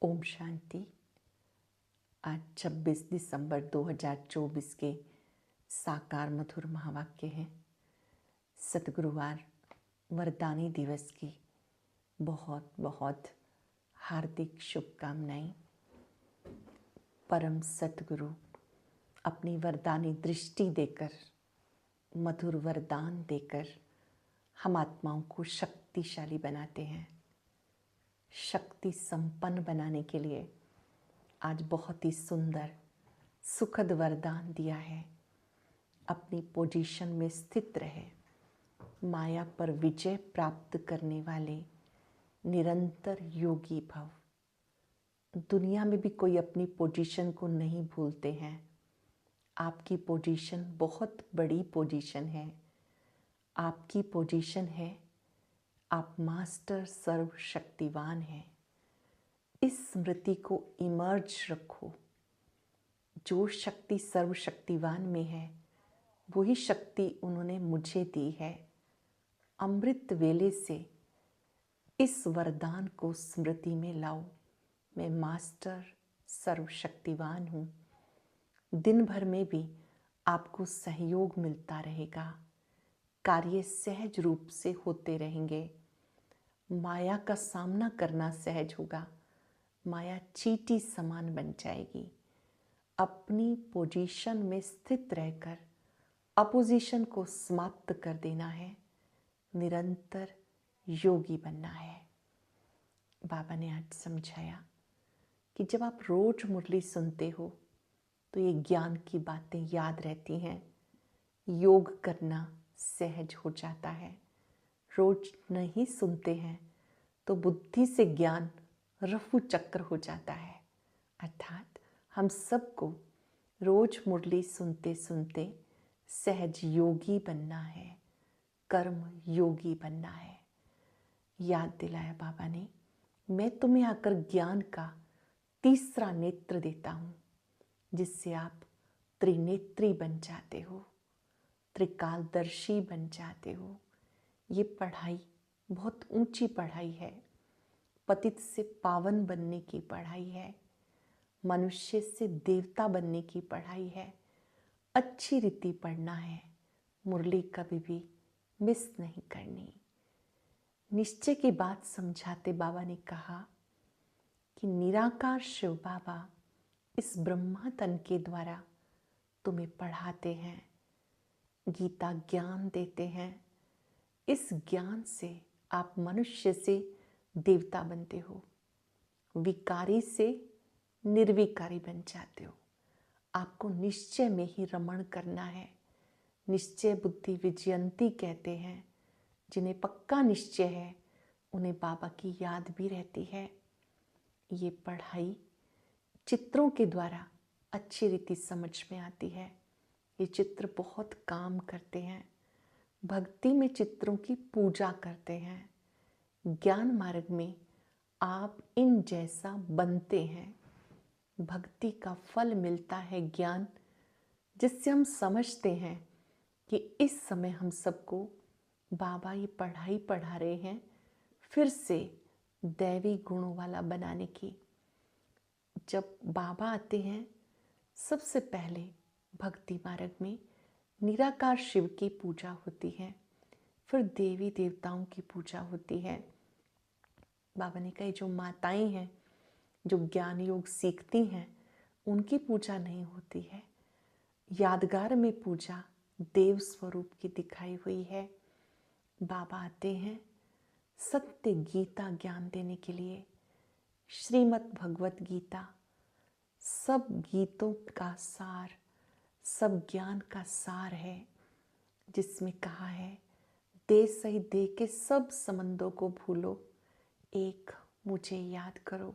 ओम शांति। आज 26 दिसंबर 2024 के साकार मधुर महावाक्य हैं। सतगुरुवार वरदानी दिवस की बहुत बहुत हार्दिक शुभकामनाएं। परम सतगुरु अपनी वरदानी दृष्टि देकर, मधुर वरदान देकर हम आत्माओं को शक्तिशाली बनाते हैं। शक्ति संपन्न बनाने के लिए आज बहुत ही सुंदर सुखद वरदान दिया है। अपनी पोजीशन में स्थित रहे, माया पर विजय प्राप्त करने वाले निरंतर योगी भव। दुनिया में भी कोई अपनी पोजीशन को नहीं भूलते हैं। आपकी पोजीशन बहुत बड़ी पोजीशन है। आपकी पोजीशन है, आप मास्टर सर्वशक्तिवान हैं। इस स्मृति को इमर्ज रखो। जो शक्ति सर्वशक्तिवान में है वही शक्ति उन्होंने मुझे दी है। अमृत वेले से इस वरदान को स्मृति में लाओ। मैं मास्टर सर्वशक्तिवान हूँ। दिन भर में भी आपको सहयोग मिलता रहेगा। कार्य सहज रूप से होते रहेंगे। माया का सामना करना सहज होगा। माया चींटी समान बन जाएगी। अपनी पोजीशन में स्थित रहकर अपोजिशन को समाप्त कर देना है। निरंतर योगी बनना है। बाबा ने आज समझाया कि जब आप रोज मुरली सुनते हो तो ये ज्ञान की बातें याद रहती हैं। योग करना सहज हो जाता है। रोज नहीं सुनते हैं तो बुद्धि से ज्ञान रफू चक्र हो जाता है। अर्थात हम सबको रोज मुरली सुनते सुनते सहज योगी बनना है, कर्म योगी बनना है। याद दिलाया बाबा ने, मैं तुम्हें आकर ज्ञान का तीसरा नेत्र देता हूँ, जिससे आप त्रिनेत्री बन जाते हो, त्रिकालदर्शी बन जाते हो। ये पढ़ाई बहुत ऊंची पढ़ाई है। पतित से पावन बनने की पढ़ाई है। मनुष्य से देवता बनने की पढ़ाई है। अच्छी रीति पढ़ना है। मुरली कभी भी मिस नहीं करनी। निश्चय की बात समझाते बाबा ने कहा कि निराकार शिव बाबा इस ब्रह्मा तन के द्वारा तुम्हें पढ़ाते हैं, गीता ज्ञान देते हैं। इस ज्ञान से आप मनुष्य से देवता बनते हो, विकारी से निर्विकारी बन जाते हो। आपको निश्चय में ही रमण करना है। निश्चय बुद्धि विजयंती कहते हैं। जिन्हें पक्का निश्चय है उन्हें बाबा की याद भी रहती है। ये पढ़ाई चित्रों के द्वारा अच्छी रीति समझ में आती है। ये चित्र बहुत काम करते हैं। भक्ति में चित्रों की पूजा करते हैं। ज्ञान मार्ग में आप इन जैसा बनते हैं। भक्ति का फल मिलता है ज्ञान, जिससे हम समझते हैं कि इस समय हम सबको बाबा ये पढ़ाई पढ़ा रहे हैं फिर से दैवी गुणों वाला बनाने की। जब बाबा आते हैं सबसे पहले भक्ति मार्ग में निराकार शिव की पूजा होती है, फिर देवी देवताओं की पूजा होती है। बाबा ने कहा जो माताएं हैं जो ज्ञान योग सीखती हैं उनकी पूजा नहीं होती है। यादगार में पूजा देव स्वरूप की दिखाई हुई है। बाबा आते हैं सत्य गीता ज्ञान देने के लिए। श्रीमद् भगवत गीता सब गीतों का सार, सब ज्ञान का सार है, जिसमें कहा है दे सही दे के सब संबंधों को भूलो, एक मुझे याद करो।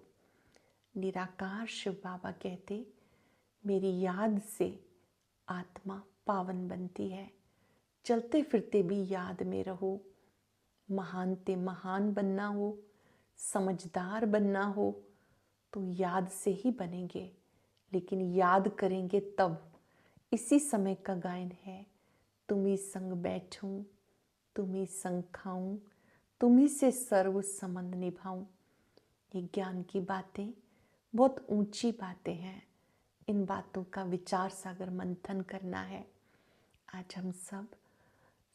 निराकार शिव बाबा कहते मेरी याद से आत्मा पावन बनती है। चलते फिरते भी याद में रहो। महान ते महान बनना हो, समझदार बनना हो तो याद से ही बनेंगे। लेकिन याद करेंगे तब। इसी समय का गायन है, तुम्ही संग बैठूं, तुम्ही संग खाऊं, तुम्ही से सर्व संबंध निभाऊं। ये ज्ञान की बातें बहुत ऊंची बातें हैं। इन बातों का विचार सागर मंथन करना है। आज हम सब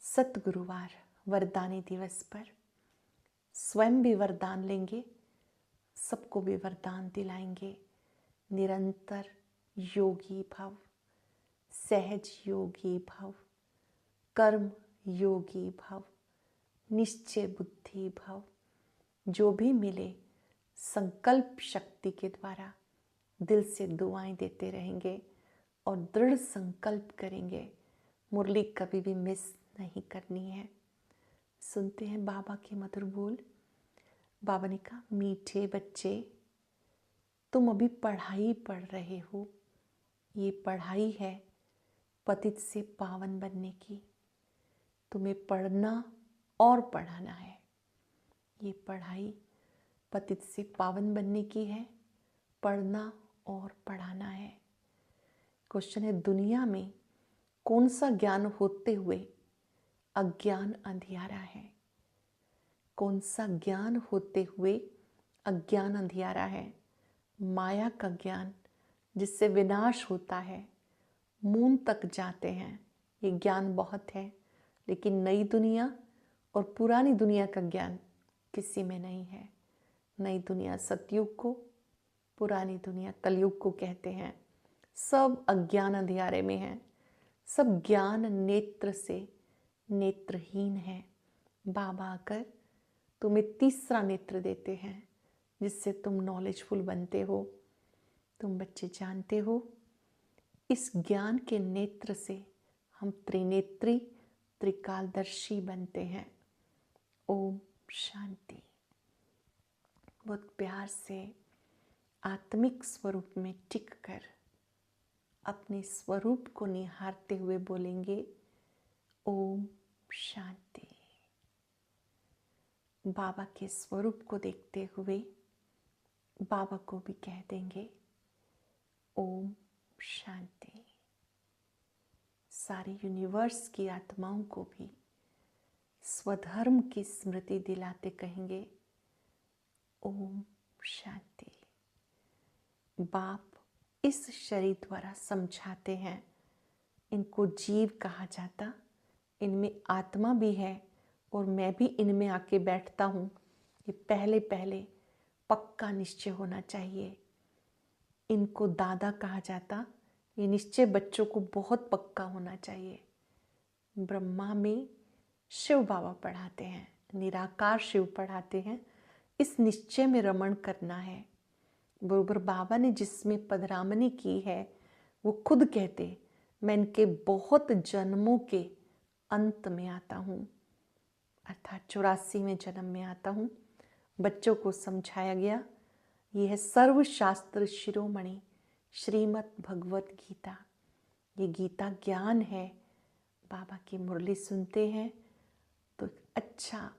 सतगुरुवार वरदानी दिवस पर स्वयं भी वरदान लेंगे, सबको भी वरदान दिलाएंगे। निरंतर योगी भव, सहज योगी भव, कर्म योगी भव, निश्चय बुद्धि भव। जो भी मिले संकल्प शक्ति के द्वारा दिल से दुआएं देते रहेंगे और दृढ़ संकल्प करेंगे। मुरली कभी भी मिस नहीं करनी है। सुनते हैं बाबा के मधुर बोल। बाबा ने कहा, मीठे बच्चे, तुम अभी पढ़ाई पढ़ रहे हो। ये पढ़ाई है पतित से पावन बनने की। तुम्हें पढ़ना और पढ़ाना है। ये पढ़ाई पतित से पावन बनने की है, पढ़ना और पढ़ाना है। क्वेश्चन है, दुनिया में कौन सा ज्ञान होते हुए अज्ञान अंधियारा है? कौन सा ज्ञान होते हुए अज्ञान अंधियारा है? माया का ज्ञान जिससे विनाश होता है, मून तक जाते हैं। ये ज्ञान बहुत है, लेकिन नई दुनिया और पुरानी दुनिया का ज्ञान किसी में नहीं है। नई दुनिया सतयुग को, पुरानी दुनिया कलयुग को कहते हैं। सब अज्ञान अंधियारे में है। सब ज्ञान नेत्र से नेत्रहीन है। बाबा आकर तुम्हें तीसरा नेत्र देते हैं, जिससे तुम नॉलेजफुल बनते हो। तुम बच्चे जानते हो, इस ज्ञान के नेत्र से हम त्रिनेत्री त्रिकालदर्शी बनते हैं। ओम शांति। बहुत प्यार से आत्मिक स्वरूप में टिक कर अपने स्वरूप को निहारते हुए बोलेंगे, ओम शांति। बाबा के स्वरूप को देखते हुए बाबा को भी कह देंगे, ओम शांति। सारी यूनिवर्स की आत्माओं को भी स्वधर्म की स्मृति दिलाते कहेंगे, ओम शांति। बाप इस शरीर द्वारा समझाते हैं, इनको जीव कहा जाता, इनमें आत्मा भी है और मैं भी इनमें आके बैठता हूँ। ये पहले पहले पक्का निश्चय होना चाहिए। इनको दादा कहा जाता, ये निश्चय बच्चों को बहुत पक्का होना चाहिए। ब्रह्मा में शिव बाबा पढ़ाते हैं, निराकार शिव पढ़ाते हैं। इस निश्चय में रमण करना है। बरोबर बाबा ने जिसमें पधरामनी की है, वो खुद कहते, मैं इनके बहुत जन्मों के अंत में आता हूँ, अर्थात 84वें जन्म में आता हूँ। बच्चों को समझाया गया, ये है सर्वशास्त्र शिरोमणि श्रीमद् भगवत गीता। ये गीता ज्ञान है। बाबा की मुरली सुनते हैं तो अच्छा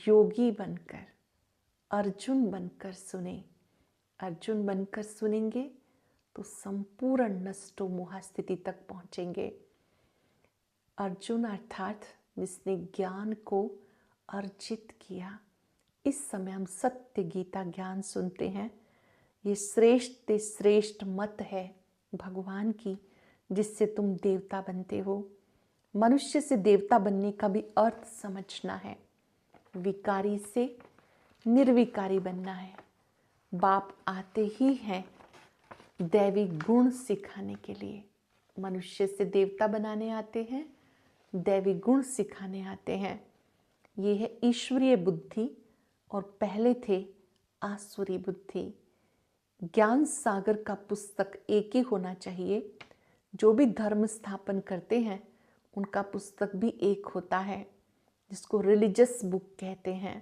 योगी बनकर, अर्जुन बनकर सुने। अर्जुन बनकर सुनेंगे तो संपूर्ण नष्टो मोहा स्थिति तक पहुंचेंगे। अर्जुन अर्थात जिसने ज्ञान को अर्जित किया। इस समय हम सत्य गीता ज्ञान सुनते हैं। ये श्रेष्ठ श्रेष्ठ मत है भगवान की, जिससे तुम देवता बनते हो। मनुष्य से देवता बनने का भी अर्थ समझना है। विकारी से निर्विकारी बनना है। बाप आते ही हैं दैवी गुण सिखाने के लिए। मनुष्य से देवता बनाने आते हैं, दैवी गुण सिखाने आते हैं। ये है ईश्वरीय बुद्धि और पहले थे आसुरी बुद्धि। ज्ञान सागर का पुस्तक एक ही होना चाहिए। जो भी धर्म स्थापन करते हैं उनका पुस्तक भी एक होता है, जिसको रिलीजियस बुक कहते हैं।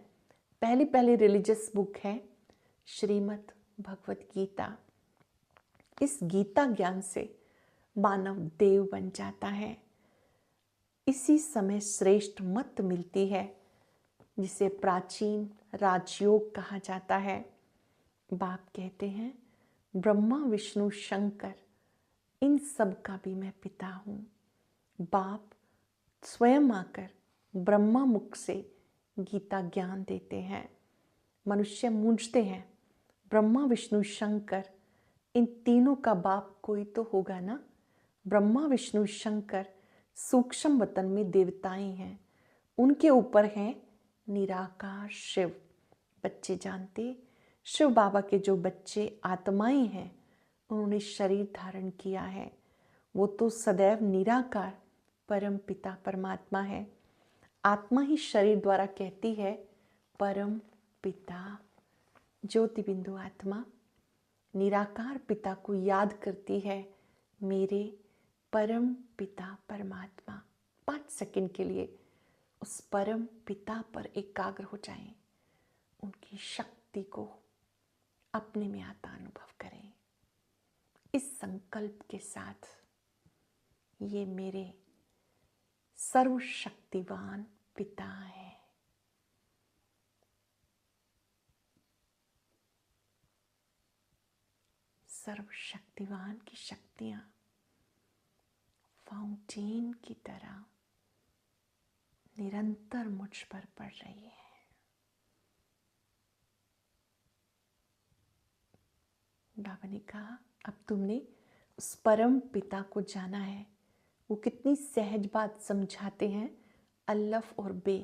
पहली रिलीजियस बुक है श्रीमद् भगवत गीता। इस गीता ज्ञान से मानव देव बन जाता है। इसी समय श्रेष्ठ मत मिलती है, जिसे प्राचीन राजयोग कहा जाता है। बाप कहते हैं, ब्रह्मा विष्णु शंकर इन सब का भी मैं पिता हूँ। बाप स्वयं आकर ब्रह्मा मुख से गीता ज्ञान देते हैं। मनुष्य मूंझते हैं, ब्रह्मा विष्णु शंकर, इन तीनों का बाप कोई तो होगा ना। ब्रह्मा विष्णु शंकर सूक्ष्म वतन में देवताएं हैं, उनके ऊपर हैं निराकार शिव। बच्चे जानते, शिव बाबा के जो बच्चे आत्माएं हैं, उन्होंने शरीर धारण किया है, वो तो सदैव निराकार परम पिता परमात्मा है। आत्मा ही शरीर द्वारा कहती है परम पिता। ज्योति बिंदु आत्मा निराकार पिता को याद करती है, मेरे परम पिता परमात्मा। 5 सेकंड के लिए उस परम पिता पर एकाग्र हो जाएं, उनकी शक्ति को अपने में आता अनुभव करें। इस संकल्प के साथ, ये मेरे सर्वशक्तिवान पिता है। सर्वशक्तिवान की शक्तियां फाउंटेन की तरह निरंतर मुझ पर पड़ रही है। बाबा ने कहा, अब तुमने उस परम पिता को जाना है। वो कितनी सहज बात समझाते हैं, अल्लफ और बे।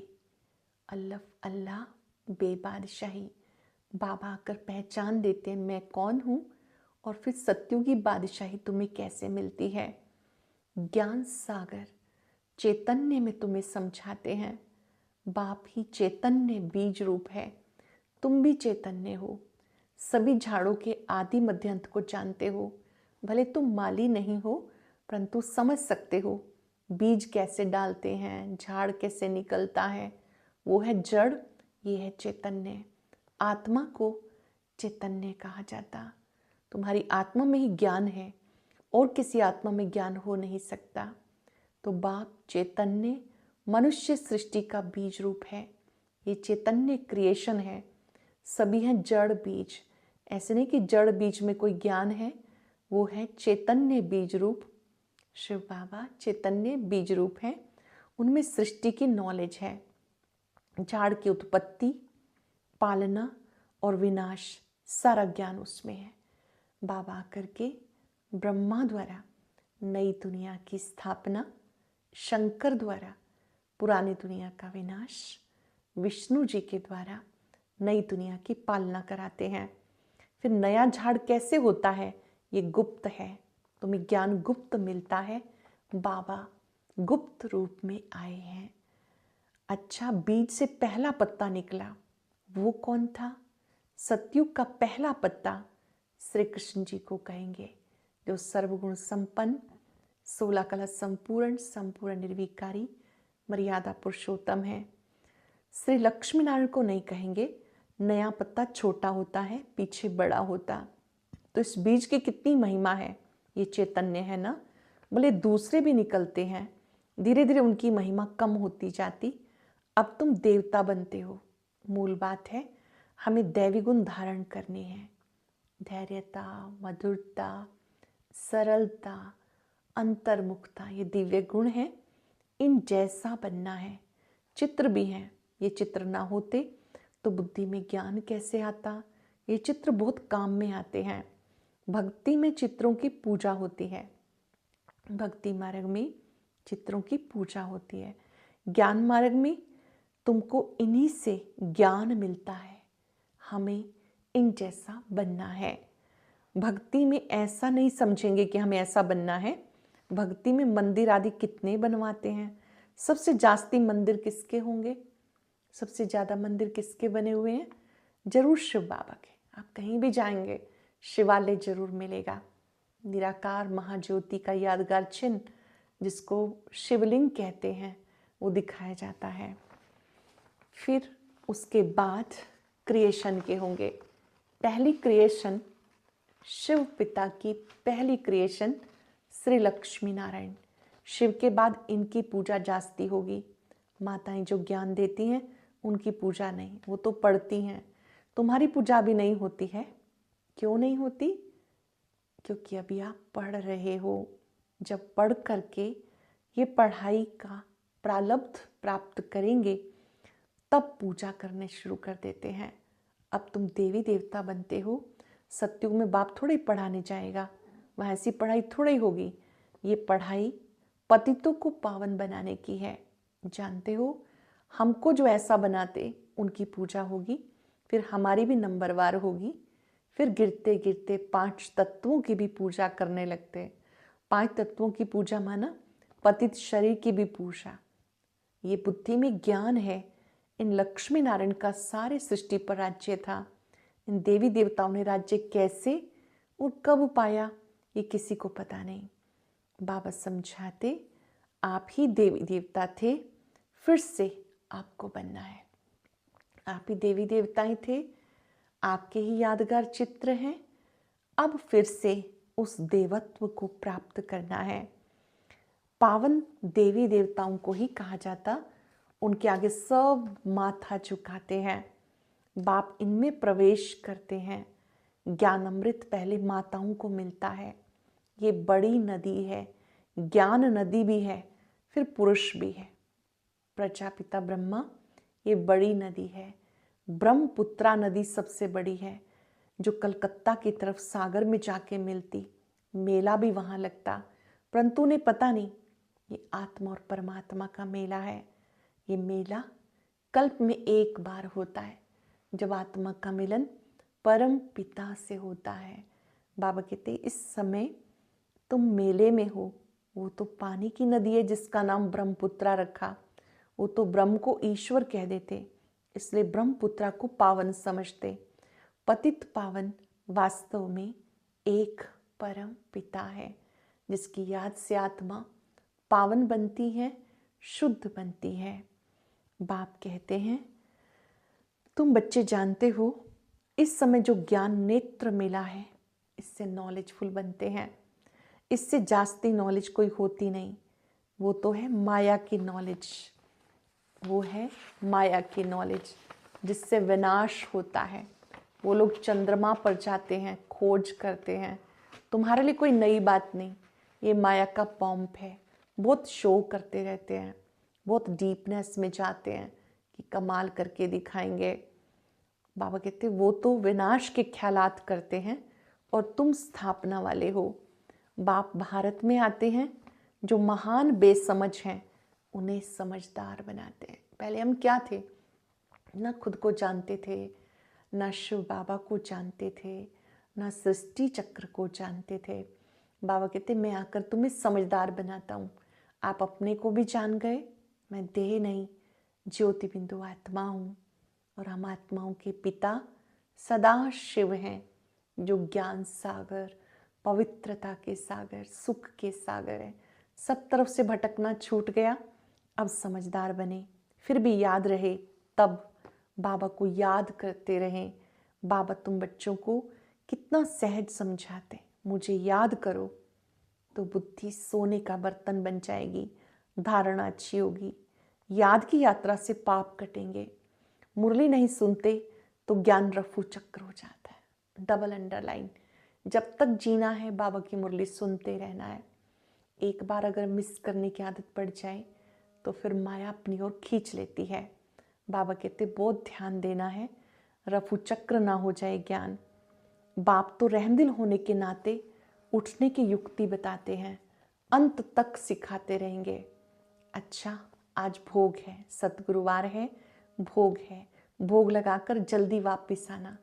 अल्लफ अल्लाह, बे बादशाही। बाबा आकर पहचान देते हैं मैं कौन हूँ, और फिर सत्युगी बादशाही तुम्हें कैसे मिलती है। ज्ञान सागर चैतन्य में तुम्हें समझाते हैं, बाप ही चैतन्य बीज रूप है, तुम भी चैतन्य हो। सभी झाड़ों के आदि मध्य अंत को जानते हो। भले तुम माली नहीं हो, परंतु समझ सकते हो बीज कैसे डालते हैं, झाड़ कैसे निकलता है। वो है जड़, ये है चैतन्य। आत्मा को चैतन्य कहा जाता। तुम्हारी आत्मा में ही ज्ञान है, और किसी आत्मा में ज्ञान हो नहीं सकता। तो बाप चैतन्य मनुष्य सृष्टि का बीज रूप है। ये चैतन्य क्रिएशन है। सभी हैं जड़ बीज। ऐसे नहीं कि जड़ बीज में कोई ज्ञान है, वो है चैतन्य बीज रूप। शिव बाबा चैतन्य बीज रूप है, उनमें सृष्टि की नॉलेज है। झाड़ की उत्पत्ति, पालना और विनाश, सारा ज्ञान उसमें है। बाबा आकर के ब्रह्मा द्वारा नई दुनिया की स्थापना, शंकर द्वारा पुरानी दुनिया का विनाश, विष्णु जी के द्वारा नई दुनिया की पालना कराते हैं। फिर नया झाड़ कैसे होता है, ये गुप्त है। तुम्हें ज्ञान गुप्त मिलता है। बाबा गुप्त रूप में आए हैं। अच्छा, बीज से पहला पत्ता निकला, वो कौन था? सतयुग का पहला पत्ता श्री कृष्ण जी को कहेंगे, जो सर्वगुण संपन्न, 16 कला संपूर्ण, संपूर्ण निर्विकारी, मर्यादा पुरुषोत्तम है। श्री लक्ष्मी नारायण को नहीं कहेंगे। नया पत्ता छोटा होता है, पीछे बड़ा होता। तो इस बीज की कितनी महिमा है। ये चैतन्य है ना। बोले दूसरे भी निकलते हैं, धीरे धीरे उनकी महिमा कम होती जाती। अब तुम देवता बनते हो। मूल बात है, हमें दैवी गुण धारण करने हैं। धैर्यता, मधुरता, सरलता, अंतर्मुखता, ये दिव्य गुण हैं। इन जैसा बनना है। चित्र भी हैं। ये चित्र ना होते तो बुद्धि में ज्ञान कैसे आता। ये चित्र बहुत काम में आते हैं। भक्ति में चित्रों की पूजा होती है। भक्ति मार्ग में चित्रों की पूजा होती है। ज्ञान मार्ग में तुमको इन्हीं से ज्ञान मिलता है। हमें इन जैसा बनना है। भक्ति में ऐसा नहीं समझेंगे कि हमें ऐसा बनना है। भक्ति में मंदिर आदि कितने बनवाते हैं। सबसे जास्ती मंदिर किसके होंगे? सबसे ज़्यादा मंदिर किसके बने हुए हैं? जरूर शिव बाबा के। आप कहीं भी जाएंगे, शिवालय जरूर मिलेगा। निराकार महाज्योति का यादगार चिन्ह, जिसको शिवलिंग कहते हैं, वो दिखाया जाता है। फिर उसके बाद क्रिएशन के होंगे। पहली क्रिएशन, शिव पिता की पहली क्रिएशन श्री लक्ष्मी नारायण। शिव के बाद इनकी पूजा जास्ती होगी। माताएं जो ज्ञान देती हैं, उनकी पूजा नहीं, वो तो पढ़ती हैं। तुम्हारी पूजा भी नहीं होती है। क्यों नहीं होती? क्योंकि अभी आप पढ़ रहे हो। जब पढ़ करके ये पढ़ाई का प्रारब्ध प्राप्त करेंगे, तब पूजा करने शुरू कर देते हैं। अब तुम देवी देवता बनते हो, सत्युग में बाप थोड़ी पढ़ाने जाएगा, वहाँ ऐसी पढ़ाई थोड़ी होगी। ये पढ़ाई पतितों को पावन बनाने की है। जानते हो, हमको जो ऐसा बनाते उनकी पूजा होगी, फिर हमारी भी नंबरवार होगी। फिर गिरते गिरते 5 तत्वों की भी पूजा करने लगते। 5 तत्वों की पूजा माना पतित शरीर की भी पूजा। ये बुद्धि में ज्ञान है। इन लक्ष्मी नारायण का सारे सृष्टि पर राज्य था। इन देवी देवताओं ने राज्य कैसे और कब पाया, ये किसी को पता नहीं। बाबा समझाते, आप ही देवी देवता थे, फिर से आपको बनना है। आप ही देवी देवता ही थे, आपके ही यादगार चित्र हैं। अब फिर से उस देवत्व को प्राप्त करना है। पावन देवी देवताओं को ही कहा जाता, उनके आगे सब माथा झुकाते हैं। बाप इनमें प्रवेश करते हैं। ज्ञान अमृत पहले माताओं को मिलता है। ये बड़ी नदी है, ज्ञान नदी भी है, फिर पुरुष भी है। प्रजापिता ब्रह्मा, ये बड़ी नदी है। ब्रह्मपुत्रा नदी सबसे बड़ी है, जो कलकत्ता की तरफ सागर में जाके मिलती। मेला भी वहाँ लगता, परंतु उन्हें पता नहीं ये आत्मा और परमात्मा का मेला है। ये मेला कल्प में एक बार होता है, जब आत्मा का मिलन परम पिता से होता है। बाबा कहते, इस समय तुम मेले में हो। वो तो पानी की नदी है जिसका नाम ब्रह्मपुत्रा रखा। वो तो ब्रह्म को ईश्वर कह देते, इसलिए ब्रह्मपुत्रा को पावन समझते। पतित पावन वास्तव में एक परम पिता है, जिसकी याद से आत्मा पावन बनती है, शुद्ध बनती है। बाप कहते हैं, तुम बच्चे जानते हो, इस समय जो ज्ञान नेत्र मिला है, इससे नॉलेजफुल बनते हैं। इससे जास्ती नॉलेज कोई होती नहीं। वो तो है माया की नॉलेज। वो है माया की नॉलेज, जिससे विनाश होता है। वो लोग चंद्रमा पर जाते हैं, खोज करते हैं। तुम्हारे लिए कोई नई बात नहीं। ये माया का पॉम्प है। बहुत शो करते रहते हैं, बहुत डीपनेस में जाते हैं कि कमाल करके दिखाएंगे। बाबा कहते, वो तो विनाश के ख्यालात करते हैं और तुम स्थापना वाले हो। बाप भारत में आते हैं, जो महान बेसमझ हैं उन्हें समझदार बनाते हैं। पहले हम क्या थे, ना खुद को जानते थे, ना शिव बाबा को जानते थे, ना सृष्टि चक्र को जानते थे। बाबा कहते, मैं आकर तुम्हें समझदार बनाता हूँ। आप अपने को भी जान गए। मैं देह नहीं, ज्योति बिंदु आत्मा हूँ, और हम आत्माओं के पिता सदा शिव हैं, जो ज्ञान सागर, पवित्रता के सागर, सुख के सागर है। सब तरफ से भटकना छूट गया। अब समझदार बने, फिर भी याद रहे, तब बाबा को याद करते रहें। बाबा तुम बच्चों को कितना सहज समझाते, मुझे याद करो, तो बुद्धि सोने का बर्तन बन जाएगी, धारणा अच्छी होगी। याद की यात्रा से पाप कटेंगे। मुरली नहीं सुनते तो ज्ञान रफू चक्र हो जाता है। डबल अंडरलाइन, जब तक जीना है बाबा की मुरली सुनते रहना है। एक बार अगर मिस करने की आदत पड़ जाए तो फिर माया अपनी ओर खींच लेती है। बाबा कहते, बहुत ध्यान देना है, रफू चक्र ना हो जाए ज्ञान। बाप तो रहमदिल होने के नाते उठने की युक्ति बताते हैं, अंत तक सिखाते रहेंगे। अच्छा, आज भोग है, सतगुरुवार है, भोग है, भोग लगाकर जल्दी वापिस आना।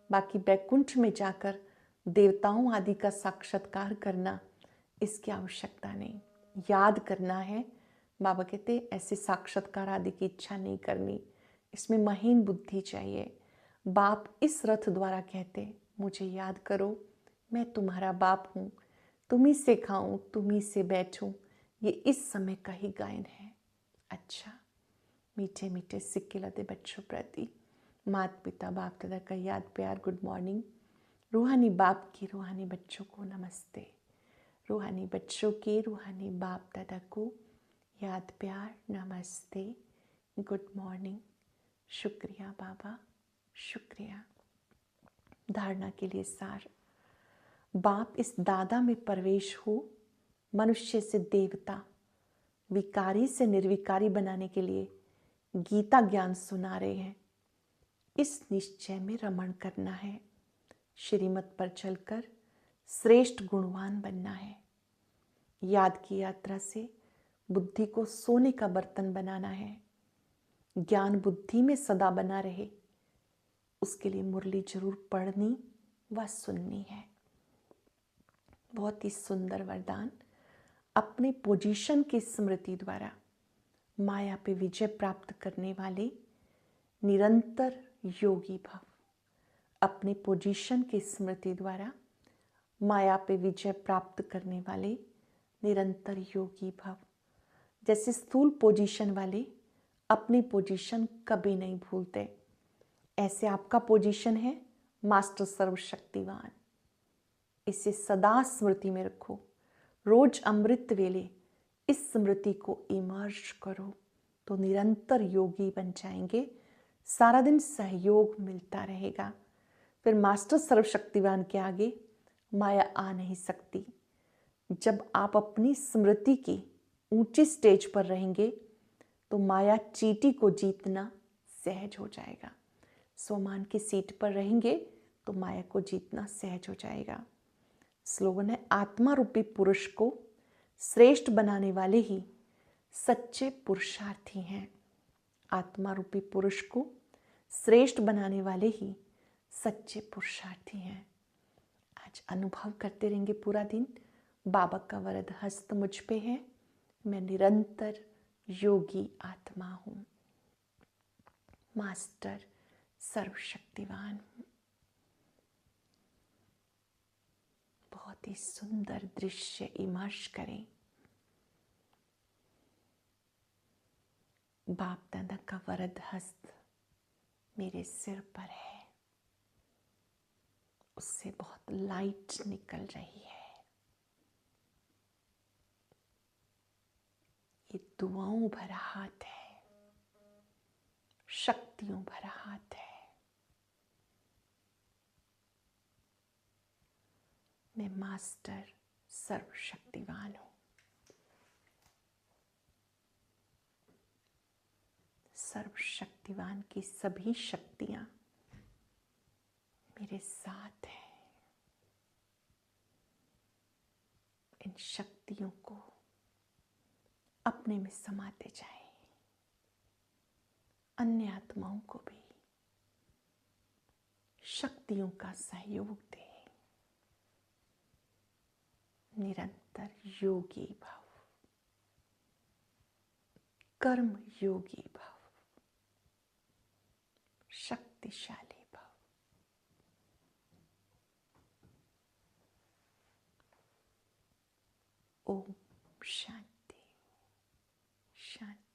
बाकी बैकुंठ में जाकर देवताओं आदि का साक्षात्कार करना, इसकी आवश्यकता नहीं। याद करना है। बाबा कहते, ऐसे साक्षात्कार आदि की इच्छा नहीं करनी, इसमें महीन बुद्धि चाहिए। बाप इस रथ द्वारा कहते, मुझे याद करो, मैं तुम्हारा बाप हूँ, तुम्ही से खाऊं, तुम्ही से बैठूं। ये इस समय का ही गायन है। अच्छा, मीठे मीठे सिक्के लदे बच्चों प्रति माता पिता बाप दादा का याद प्यार गुड मॉर्निंग। रूहानी बाप की रूहानी बच्चों को नमस्ते। रूहानी बच्चों के रूहानी बाप दादा को याद प्यार नमस्ते, गुड मॉर्निंग। शुक्रिया बाबा, शुक्रिया। धारणा के लिए सार, बाप इस दादा में प्रवेश हो, मनुष्य से देवता, विकारी से निर्विकारी बनाने के लिए गीता ज्ञान सुना रहे हैं। इस निश्चय में रमण करना है। श्रीमत पर चलकर श्रेष्ठ गुणवान बनना है। याद की यात्रा से बुद्धि को सोने का बर्तन बनाना है। ज्ञान बुद्धि में सदा बना रहे, उसके लिए मुरली जरूर पढ़नी व सुननी है। बहुत ही सुंदर वरदान। अपने पोजीशन की स्मृति द्वारा माया पे विजय प्राप्त करने वाले निरंतर योगी भव। अपने पोजीशन की स्मृति द्वारा माया पे विजय प्राप्त करने वाले निरंतर योगी भव। जैसे स्थूल पोजीशन वाले अपनी पोजीशन कभी नहीं भूलते, ऐसे आपका पोजीशन है मास्टर सर्वशक्तिवान। इसे सदा स्मृति में रखो। रोज अमृत वेले इस स्मृति को इमर्ज करो तो निरंतर योगी बन जाएंगे। सारा दिन सहयोग मिलता रहेगा। फिर मास्टर सर्वशक्तिवान के आगे माया आ नहीं सकती। जब आप अपनी स्मृति की ऊंची स्टेज पर रहेंगे तो माया चींटी को जीतना सहज हो जाएगा। स्वमान की सीट पर रहेंगे तो माया को जीतना सहज हो जाएगा। स्लोगन है, आत्मा रूपी पुरुष को श्रेष्ठ बनाने वाले ही सच्चे पुरुषार्थी हैं। आत्मा रूपी पुरुष को श्रेष्ठ बनाने वाले ही सच्चे पुरुषार्थी हैं। आज अनुभव करते रहेंगे पूरा दिन। बाबा का वरद हस्त मुझ पे है। मैं निरंतर योगी आत्मा हूं। मास्टर सर्वशक्तिवान हूं। बहुत ही सुंदर दृश्य इमर्श करें। बाप दादा का वरद हस्त मेरे सिर पर है, उससे बहुत लाइट निकल रही है। ये दुआओं भरा हाथ है, शक्तियों भरा हाथ है। मैं मास्टर सर्वशक्तिवान हूं। सर्वशक्तिवान की सभी शक्तियां मेरे साथ हैं। इन शक्तियों को अपने में समाते जाएं। अन्य आत्माओं को भी शक्तियों का सहयोग दें। निरंतर योगी भाव, कर्म योगी भाव, शक्तिशाली भाव। ओम शांति शांति।